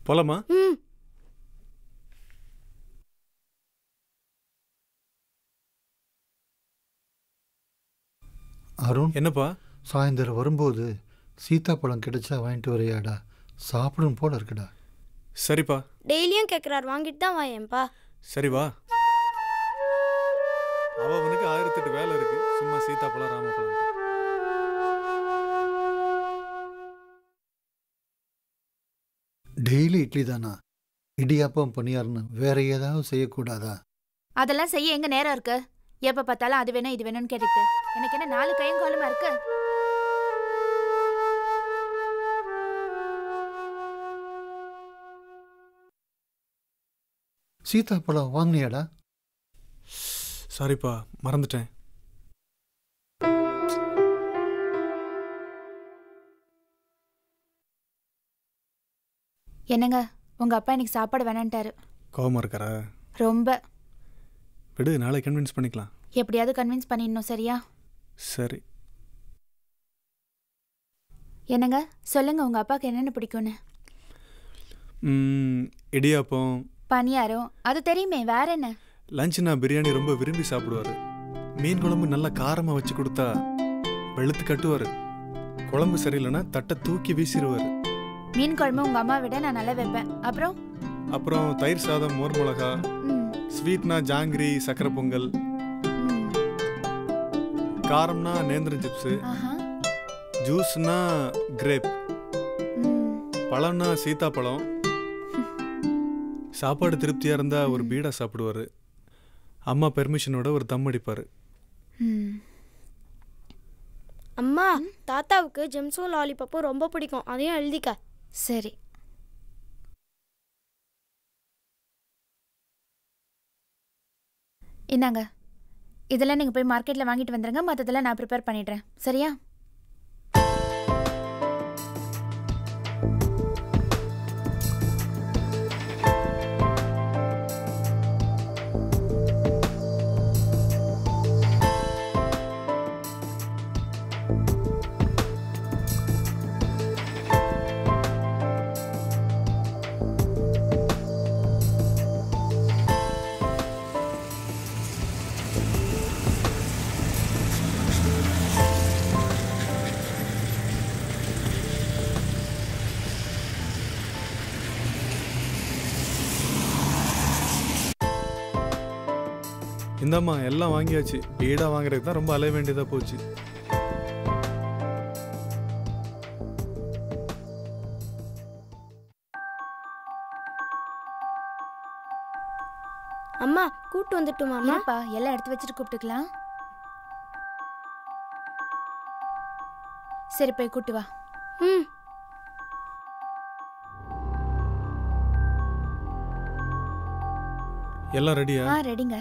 போலாமா? அருண், என்னப்பா? சாயந்தரம் வரும்போது சீத்தாப்பழம் கிடைச்சா வாங்கிட்டு வரையாடா, சாப்பிடும் போல இருக்குடா. சரிப்பா. டெய்லியும் கேட்குறாரு, வாங்கிட்டு தான் வாயேன்பா. சரி வா. அவனுக்கு 1008 வேலை இருக்கு, சும்மா சீத்தாப்பழம் ராமப்பழம். டெய்லி இட்லி தானா? இடியாப்பம் பணியாரன்னு வேற ஏதாவது செய்யக்கூடாதா? அதெல்லாம் செய்ய எங்க நேரம் இருக்கு? எப்ப பார்த்தாலும் அது வேணும் இது வேணும்னு கேட்டுக்கிட்டு எனக்கு என்ன 4 கையும் காலுமா இருக்கு? சீத்தாப்பழம் வாங்கினியாடா? சாரிப்பா, மறந்துட்டேன். என்னங்க, உங்க அப்பா இன்னைக்கு சாப்பாடு வேணான்ட்டாரு. கோவமா இருக்காரா? ரொம்ப. விடு, நாளை கன்வின்ஸ் பண்ணிக்கலாம். எப்படியாவது கன்வின்ஸ் பண்ணிடணும், சரியா? சரி. என்னங்க, சொல்லுங்க உங்க அப்பாவுக்கு என்னென்ன பிடிக்கும்னு. இடியாப்பம், பனியாரம், அது தெரியுமே, வேற என்ன? லஞ்சுனா பிரியாணி ரொம்ப விரும்பி சாப்பிடுவாரு. மீன் குழம்பு நல்லா காரமாக வச்சு கொடுத்தா வெளுத்து கட்டுவார். குழம்பு சரியில்லைன்னா தட்டை தூக்கி வீசிடுவார். மீன் குழம்பு உங்க அம்மா விட நான் நல்லா வைப்பேன். அப்புறம் தயிர் சாதம், மோர் மிளகா, ஸ்வீட்னா ஜாங்கிரி, சக்கரை பொங்கல், காரம்னா நேந்திரம் சிப்ஸு, ஜூஸ்னா கிரேப், பழம்னா சீத்தாப்பழம். சாப்பாடு திருப்தியாக இருந்தால் ஒரு பீடா சாப்பிடுவார். அம்மா பெர்மிஷனோட ஒரு தம் அடிப்பார். அம்மா, தாத்தாவுக்கு ஜெம்ஸும் லாலிபாப்பும் ரொம்ப பிடிக்கும், அதையும் எழுதிக்க. சரி. இந்தாங்க, இதெல்லாம் நீங்கள் போய் மார்க்கெட்டில் வாங்கிட்டு வந்துடுங்க. மற்றதெல்லாம் நான் ப்ரிப்பேர் பண்ணிடுறேன், சரியா? இந்தாம்மா, எல்லாம் வாங்கியாச்சு. பீடா வாங்குறதுக்கு தான் ரொம்ப அலைய வேண்டியதாக போச்சு. அம்மா, கூட்டு வந்துட்டுமா? இல்லப்பா, எல்லாம் எடுத்து வச்சுட்டு கூப்பிட்டுக்கலாம். சரி, போய் கூட்டு வா. எல்லாம் ரெடியா? ரெடிங்க.